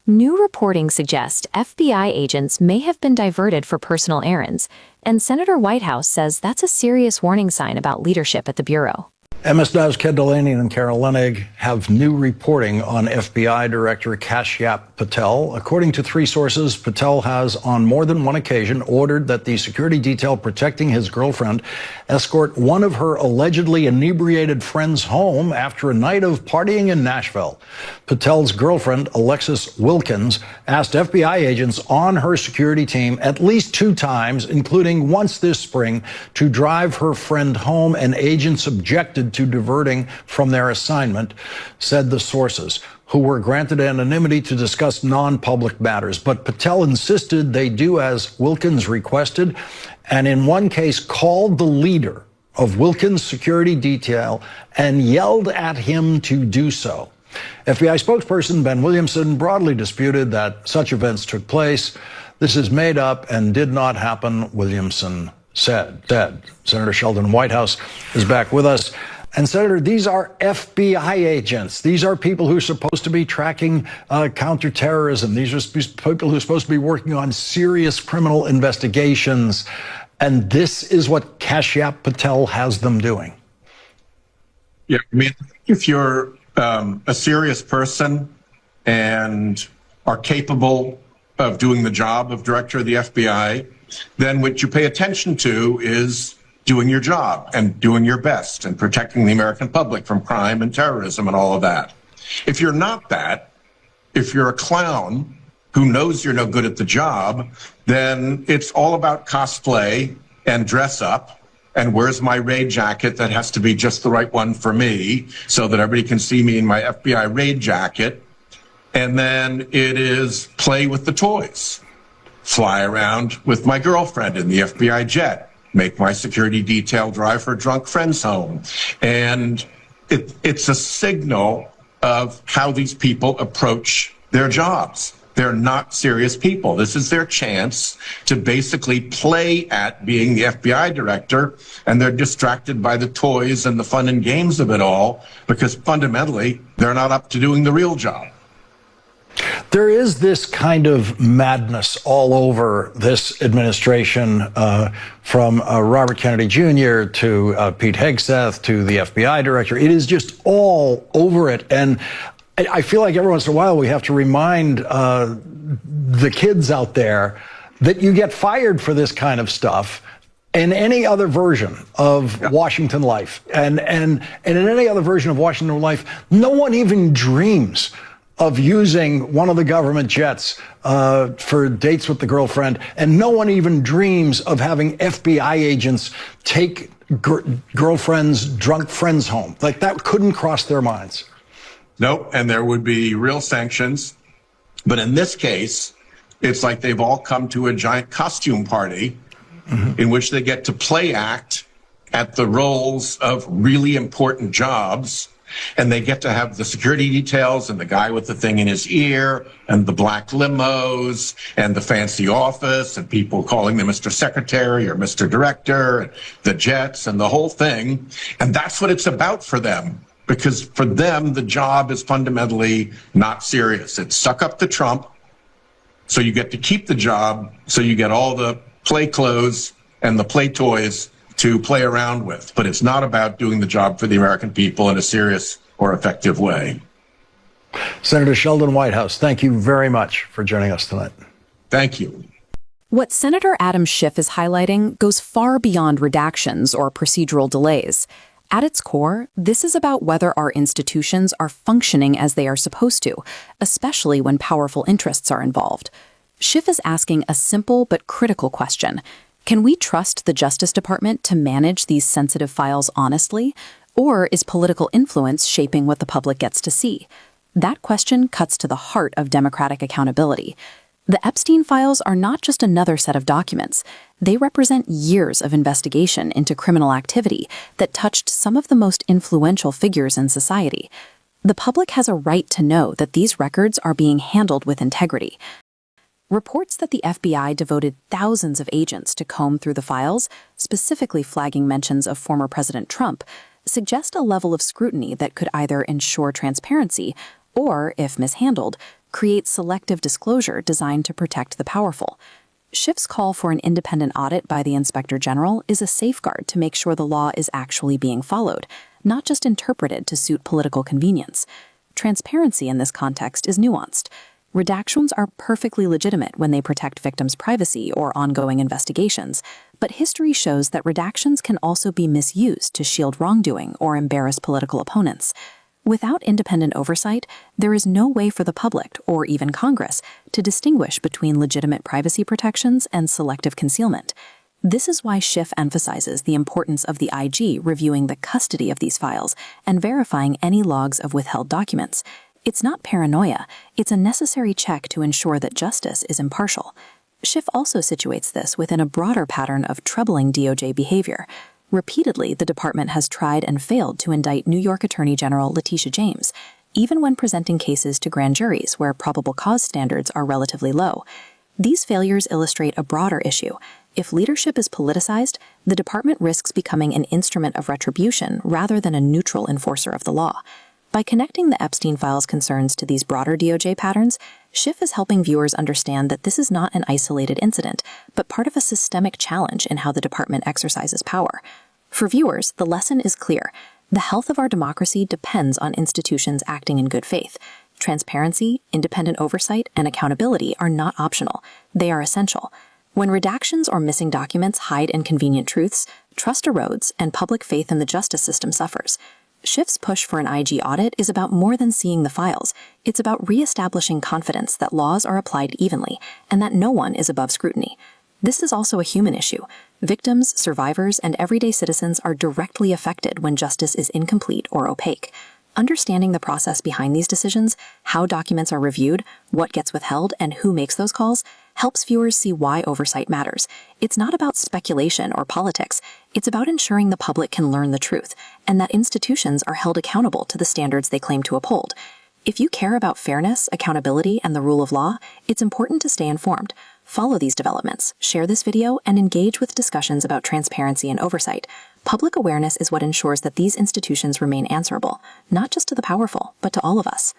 New reporting suggests FBI agents may have been diverted for personal errands, and Senator Whitehouse says that's a serious warning sign about leadership at the Bureau. MS Now's Ken Delaney and Carol Lenig have new reporting on FBI Director Kash Patel. According to three sources, Patel has on more than one occasion ordered that the security detail protecting his girlfriend escort one of her allegedly inebriated friends home after a night of partying in Nashville. Patel's girlfriend, Alexis Wilkins, asked FBI agents on her security team at least 2 times, including once this spring, to drive her friend home, and agents objected to diverting from their assignment, said the sources, who were granted anonymity to discuss non-public matters. But Patel insisted they do as Wilkins requested, and in one case called the leader of Wilkins' security detail and yelled at him to do so. FBI spokesperson Ben Williamson broadly disputed that such events took place. This is made up and did not happen, Williamson said. Senator Sheldon Whitehouse is back with us. And Senator, these are FBI agents. These are people who are supposed to be tracking counterterrorism. These are people who are supposed to be working on serious criminal investigations. And this is what Kash Patel has them doing. Yeah, I mean, if you're a serious person and are capable of doing the job of director of the FBI, then what you pay attention to is doing your job and doing your best and protecting the American public from crime and terrorism and all of that. If you're not that, if you're a clown who knows you're no good at the job, then it's all about cosplay and dress up. And where's my raid jacket that has to be just the right one for me so that everybody can see me in my FBI raid jacket. And then it is play with the toys, fly around with my girlfriend in the FBI jet, make my security detail drive her drunk friends home. And it's a signal of how these people approach their jobs. They're not serious people. This is their chance to basically play at being the FBI director, and they're distracted by the toys and the fun and games of it all because fundamentally they're not up to doing the real job. There is this kind of madness all over this administration, from Robert Kennedy Jr. to Pete Hegseth to the FBI director. It is just all over it. And I feel like every once in a while we have to remind the kids out there that you get fired for this kind of stuff in any other version of Washington life. And in any other version of Washington life, no one even dreams of using one of the government jets for dates with the girlfriend. And no one even dreams of having FBI agents take girlfriends' drunk friends home. Like, that couldn't cross their minds. Nope, and there would be real sanctions. But in this case, it's like they've all come to a giant costume party in which they get to play act at the roles of really important jobs. And they get to have the security details and the guy with the thing in his ear and the black limos and the fancy office and people calling them Mr. Secretary or Mr. Director, and the jets and the whole thing. And that's what it's about for them. Because for them, the job is fundamentally not serious. It's suck up to Trump, so you get to keep the job, so you get all the play clothes and the play toys to play around with. But it's not about doing the job for the American people in a serious or effective way. Senator Sheldon Whitehouse, thank you very much for joining us tonight. Thank you. What Senator Adam Schiff is highlighting goes far beyond redactions or procedural delays. At its core, this is about whether our institutions are functioning as they are supposed to, especially when powerful interests are involved. Schiff is asking a simple but critical question. Can we trust the Justice Department to manage these sensitive files honestly? Or is political influence shaping what the public gets to see? That question cuts to the heart of democratic accountability. The Epstein files are not just another set of documents. They represent years of investigation into criminal activity that touched some of the most influential figures in society. The public has a right to know that these records are being handled with integrity. Reports that the FBI devoted thousands of agents to comb through the files, specifically flagging mentions of former President Trump, suggest a level of scrutiny that could either ensure transparency or, if mishandled, create selective disclosure designed to protect the powerful. Schiff's call for an independent audit by the Inspector General is a safeguard to make sure the law is actually being followed, not just interpreted to suit political convenience. Transparency in this context is nuanced. Redactions are perfectly legitimate when they protect victims' privacy or ongoing investigations, but history shows that redactions can also be misused to shield wrongdoing or embarrass political opponents. Without independent oversight, there is no way for the public, or even Congress, to distinguish between legitimate privacy protections and selective concealment. This is why Schiff emphasizes the importance of the IG reviewing the custody of these files and verifying any logs of withheld documents. It's not paranoia, it's a necessary check to ensure that justice is impartial. Schiff also situates this within a broader pattern of troubling DOJ behavior. Repeatedly, the department has tried and failed to indict New York Attorney General Letitia James, even when presenting cases to grand juries where probable cause standards are relatively low. These failures illustrate a broader issue. If leadership is politicized, the department risks becoming an instrument of retribution rather than a neutral enforcer of the law. By connecting the Epstein files concerns to these broader DOJ patterns, Schiff is helping viewers understand that this is not an isolated incident, but part of a systemic challenge in how the department exercises power. For viewers, the lesson is clear. The health of our democracy depends on institutions acting in good faith. Transparency, independent oversight, and accountability are not optional. They are essential. When redactions or missing documents hide inconvenient truths, trust erodes and public faith in the justice system suffers. Schiff's push for an IG audit is about more than seeing the files. It's about reestablishing confidence that laws are applied evenly and that no one is above scrutiny. This is also a human issue. Victims, survivors, and everyday citizens are directly affected when justice is incomplete or opaque. Understanding the process behind these decisions, how documents are reviewed, what gets withheld, and who makes those calls, helps viewers see why oversight matters. It's not about speculation or politics. It's about ensuring the public can learn the truth, and that institutions are held accountable to the standards they claim to uphold. If you care about fairness, accountability, and the rule of law, it's important to stay informed. Follow these developments, share this video, and engage with discussions about transparency and oversight. Public awareness is what ensures that these institutions remain answerable, not just to the powerful, but to all of us.